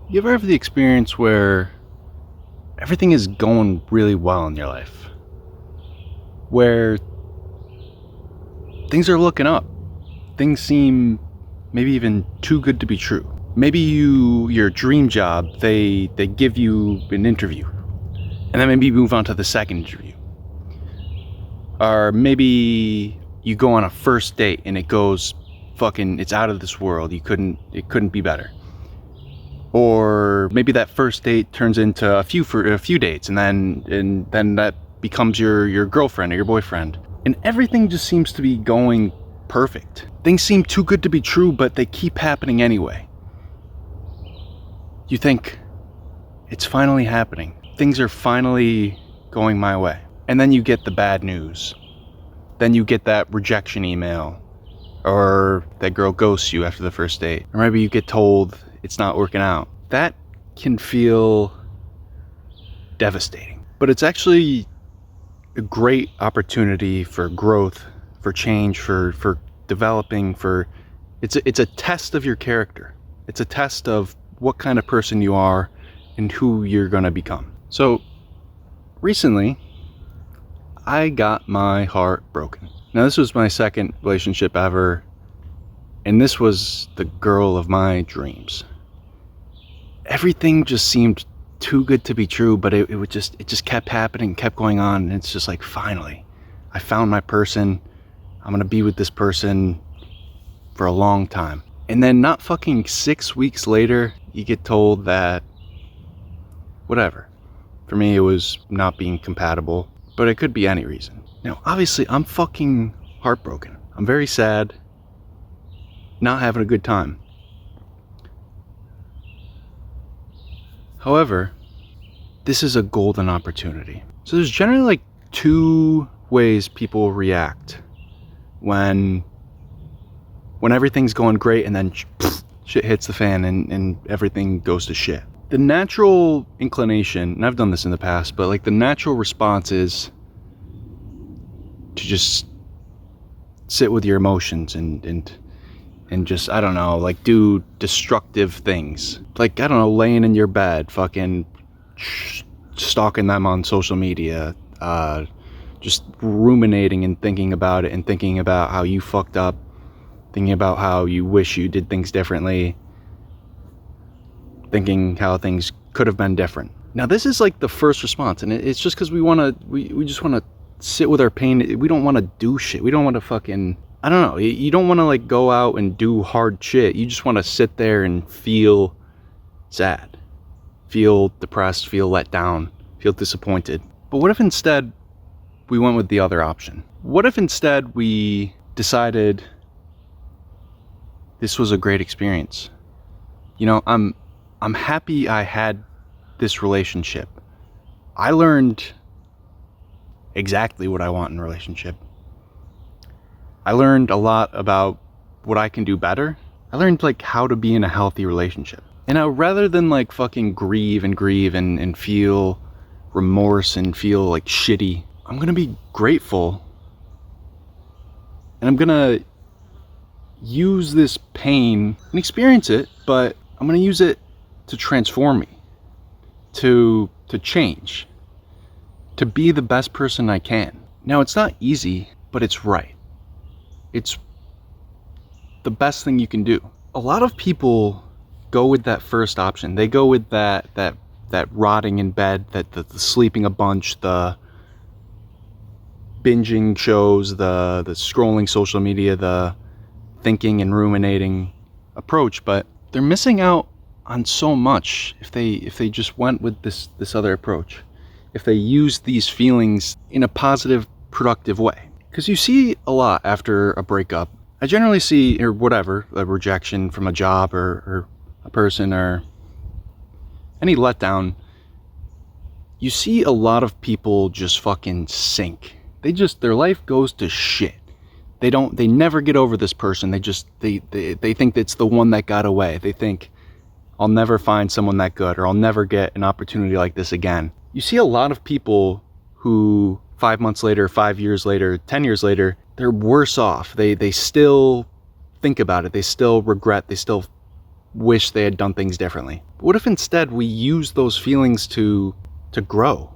You ever have the experience where everything is going really well in your life? Where things are looking up. Things seem maybe even too good to be true. Maybe your dream job, they give you an interview. And then maybe you move on to the second interview. Or maybe you go on a first date and it goes it's out of this world. It couldn't be better. Or maybe that first date turns into a few dates, and then that becomes your girlfriend or your boyfriend. And everything just seems to be going perfect. Things seem too good to be true, but they keep happening anyway. You think, it's finally happening. Things are finally going my way. And then you get the bad news. Then you get that rejection email. Or that girl ghosts you after the first date. Or maybe you get told it's not working out. That can feel devastating. But it's actually a great opportunity for growth, for change, for developing, it's a test of your character. It's a test of what kind of person you are and who you're gonna become. So recently, I got my heart broken. Now this was my second relationship ever, and this was the girl of my dreams. Everything just seemed too good to be true, but it just kept happening, kept going on, and it's just like, finally, I found my person. I'm gonna be with this person for a long time. And then not fucking 6 weeks later, you get told that, whatever. For me, it was not being compatible, but it could be any reason. Now, obviously, I'm fucking heartbroken. I'm very sad, not having a good time. However, this is a golden opportunity. So there's generally like two ways people react when everything's going great and then shit hits the fan and everything goes to shit. The natural inclination, and I've done this in the past, but like the natural response is to just sit with your emotions and just, I don't know, like do destructive things. Like, I don't know, laying in your bed, fucking stalking them on social media, just ruminating and thinking about it and thinking about how you fucked up, thinking about how you wish you did things differently, thinking how things could have been different. Now this is like the first response, and it's just because we just want to sit with our pain. We don't want to do shit. We don't want to fucking, I don't know, you don't want to like go out and do hard shit. You just want to sit there and feel sad, feel depressed, feel let down, feel disappointed. But what if instead we went with the other option? What if instead we decided this was a great experience? You know, I'm happy I had this relationship. I learned exactly what I want in a relationship. I learned a lot about what I can do better. I learned like how to be in a healthy relationship. And now rather than like fucking grieve and feel remorse and feel like shitty, I'm gonna be grateful. And I'm gonna use this pain and experience it, but I'm gonna use it to transform me, to change, to be the best person I can. Now it's not easy, but it's right. It's the best thing you can do. A lot of people go with that first option. They go with that rotting in bed, the sleeping a bunch, the binging shows, the scrolling social media, the thinking and ruminating approach, but they're missing out on so much if they just went with this other approach. If they use these feelings in a positive, productive way. Because you see a lot after a breakup. I generally see, or whatever, a rejection from a job or a person or any letdown. You see a lot of people just fucking sink. Their life goes to shit. They never get over this person. They think it's the one that got away. They think, I'll never find someone that good, or I'll never get an opportunity like this again. You see a lot of people who 5 months later, 5 years later, 10 years later, they're worse off. They still think about it. They still regret. They still wish they had done things differently. What if instead we use those feelings to grow,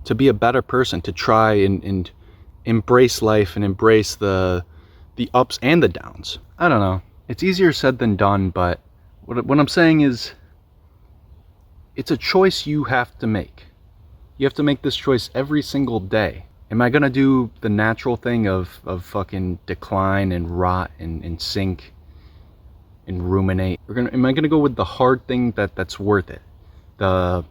to be a better person, to try and embrace life and embrace the ups and the downs? I don't know. It's easier said than done, but what I'm saying is, it's a choice you have to make. You have to make this choice every single day. Am I gonna do the natural thing of fucking decline and rot and sink and ruminate? Am I gonna go with the hard thing that's worth it? The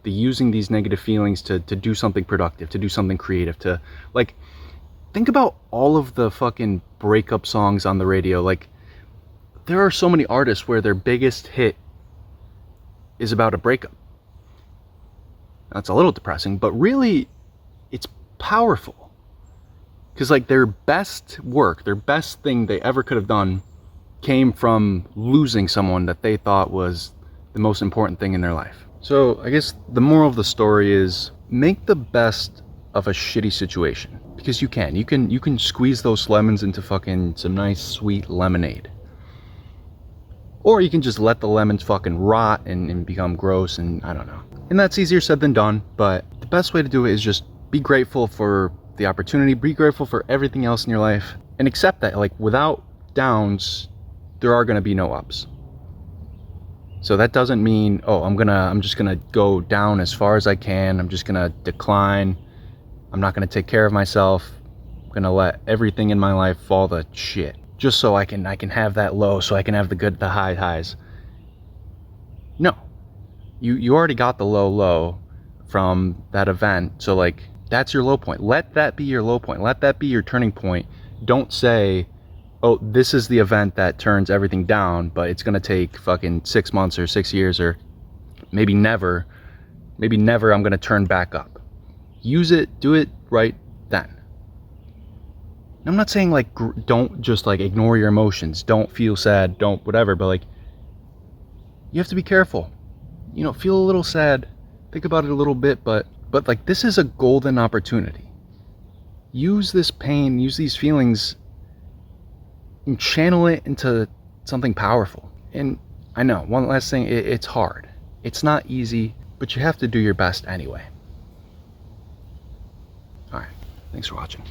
using these negative feelings to do something productive, to do something creative, to, like, think about all of the fucking breakup songs on the radio. Like, there are so many artists where their biggest hit is about a breakup. That's a little depressing, but really it's powerful. Because, like, their best work, their best thing they ever could have done came from losing someone that they thought was the most important thing in their life. So I guess the moral of the story is, make the best of a shitty situation, because you can squeeze those lemons into fucking some nice sweet lemonade. Or you can just let the lemons fucking rot and become gross, and I don't know. And that's easier said than done, but the best way to do it is just be grateful for the opportunity, be grateful for everything else in your life, and accept that, like, without downs, there are gonna be no ups. So that doesn't mean, oh, I'm just gonna go down as far as I can, I'm just gonna decline, I'm not gonna take care of myself, I'm gonna let everything in my life fall to shit, just so I can have that low, so I can have the high highs. No. You already got the low from that event, so, like, that's your low point. Let that be your low point. Let that be your turning point. Don't say, oh, this is the event that turns everything down, but it's gonna take fucking 6 months or 6 years, or maybe never I'm gonna turn back up. Use it, do it right then. I'm not saying, like, don't just, like, ignore your emotions, don't feel sad, don't whatever, but, like, you have to be careful. You know, feel a little sad, think about it a little bit, but like, this is a golden opportunity. Use this pain, use these feelings, and channel it into something powerful. And I know, one last thing, it's hard. It's not easy, but you have to do your best anyway. Alright, thanks for watching.